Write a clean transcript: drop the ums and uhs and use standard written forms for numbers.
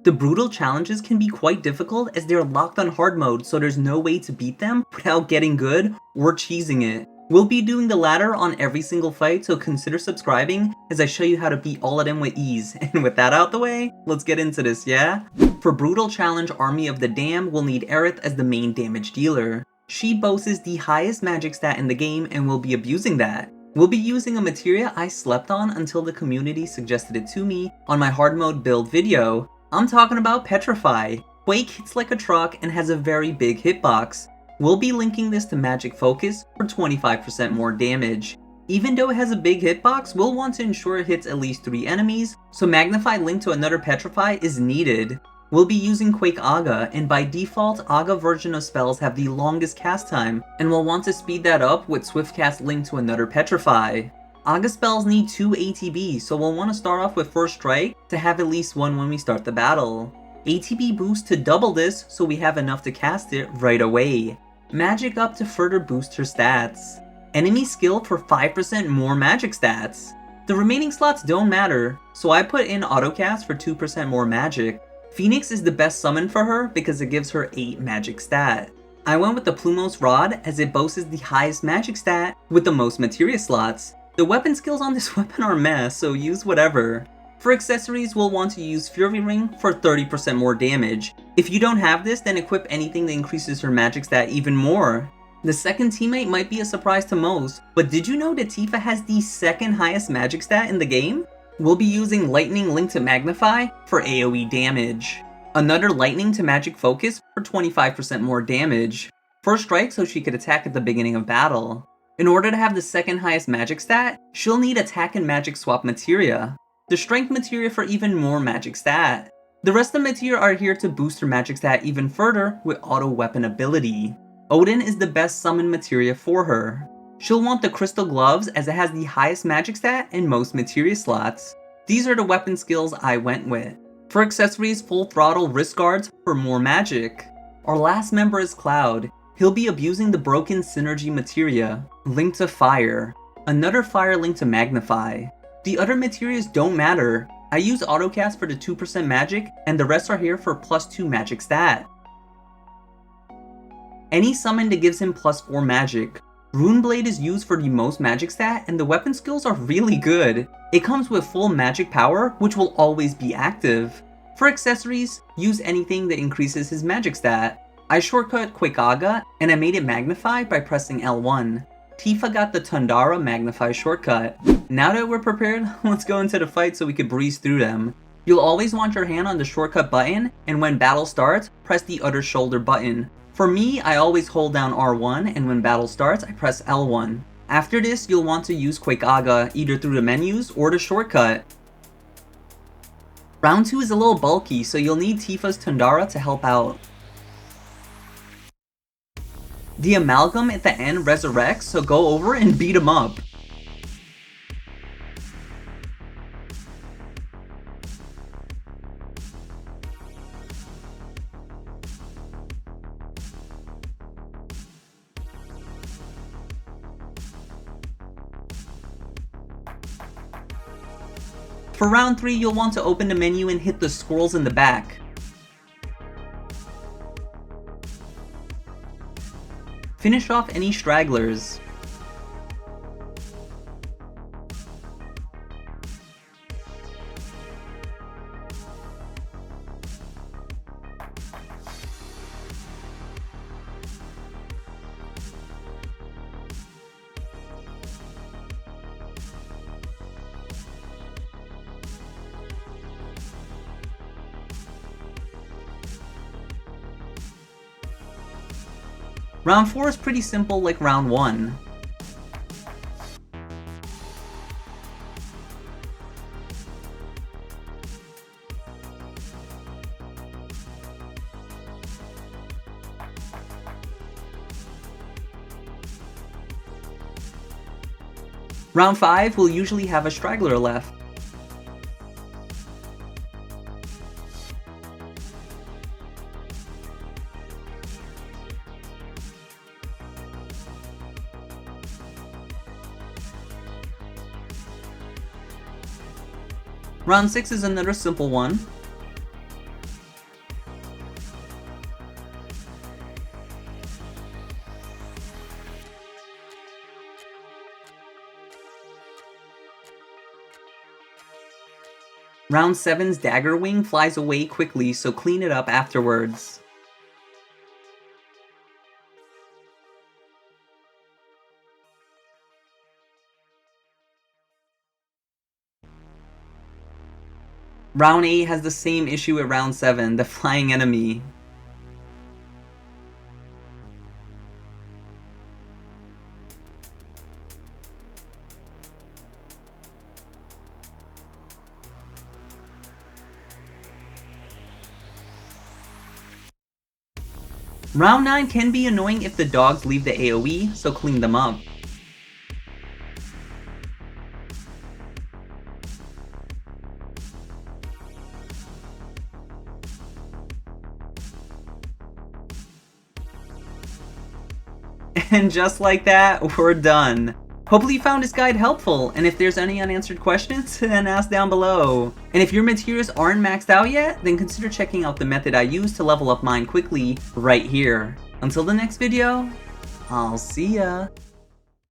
The brutal challenges can be quite difficult as they're locked on hard mode, so there's no way to beat them without getting good or cheesing it. We'll be doing the latter on every single fight, so consider subscribing as I show you how to beat all of them with ease. And with that out the way, let's get into this, yeah? For Brutal Challenge Army of the Damned, we'll need Aerith as the main damage dealer. She boasts the highest magic stat in the game and will be abusing that. We'll be using a materia I slept on until the community suggested it to me on my hard mode build video. I'm talking about Petrify. Quake hits like a truck and has a very big hitbox. We'll be linking this to Magic Focus for 25% more damage. Even though it has a big hitbox, we'll want to ensure it hits at least 3 enemies, so Magnify linked to another Petrify is needed. We'll be using Quake Aga, and by default, Aga version of spells have the longest cast time, and we'll want to speed that up with Swiftcast linked to another Petrify. Aga spells need 2 ATB, so we'll want to start off with First Strike to have at least one when we start the battle. ATB boost to double this, so we have enough to cast it right away. Magic up to further boost her stats. Enemy skill for 5% more magic stats. The remaining slots don't matter, so I put in Autocast for 2% more magic. Phoenix is the best summon for her because it gives her 8 magic stat. I went with the Plumos Rod as it boasts the highest magic stat with the most materia slots. The weapon skills on this weapon are meh, so use whatever. For accessories, we'll want to use Fury Ring for 30% more damage. If you don't have this, then equip anything that increases her magic stat even more. The second teammate might be a surprise to most, but did you know that Tifa has the second highest magic stat in the game? We'll be using Lightning linked to Magnify for AoE damage. Another Lightning to Magic Focus for 25% more damage. First Strike so she could attack at the beginning of battle. In order to have the second highest magic stat, she'll need Attack and Magic Swap materia. The Strength materia for even more magic stat. The rest of the materia are here to boost her magic stat even further with auto weapon ability. Odin is the best summon materia for her. She'll want the Crystal Gloves as it has the highest magic stat and most materia slots. These are the weapon skills I went with. For accessories, Full Throttle Wrist Guards for more magic. Our last member is Cloud. He'll be abusing the Broken Synergy materia, linked to Fire. Another Fire linked to Magnify. The other materias don't matter. I use Autocast for the 2% magic, and the rest are here for +2 magic stat. Any summon that gives him +4 magic. Runeblade is used for the most magic stat, and the weapon skills are really good. It comes with full magic power, which will always be active. For accessories, use anything that increases his magic stat. I shortcut Quake Aga, and I made it Magnify by pressing L1. Tifa got the Tundara Magnify shortcut. Now that we're prepared, let's go into the fight so we can breeze through them. You'll always want your hand on the shortcut button, and when battle starts, press the other shoulder button. For me, I always hold down R1, and when battle starts, I press L1. After this, you'll want to use Quake Aga either through the menus or the shortcut. Round 2 is a little bulky, so you'll need Tifa's Tundara to help out. The Amalgam at the end resurrects, so go over and beat him up. For round 3, you'll want to open the menu and hit the squirrels in the back. Finish off any stragglers. Round 4 is pretty simple like round 1. Round 5 will usually have a straggler left. Round 6 is another simple one. Round 7's dagger wing flies away quickly, so clean it up afterwards. Round 8 has the same issue at round 7, the flying enemy. Round 9 can be annoying if the dogs leave the AoE, so clean them up. And just like that, we're done. Hopefully you found this guide helpful, and if there's any unanswered questions, then ask down below. And if your materials aren't maxed out yet, then consider checking out the method I use to level up mine quickly right here. Until the next video, I'll see ya.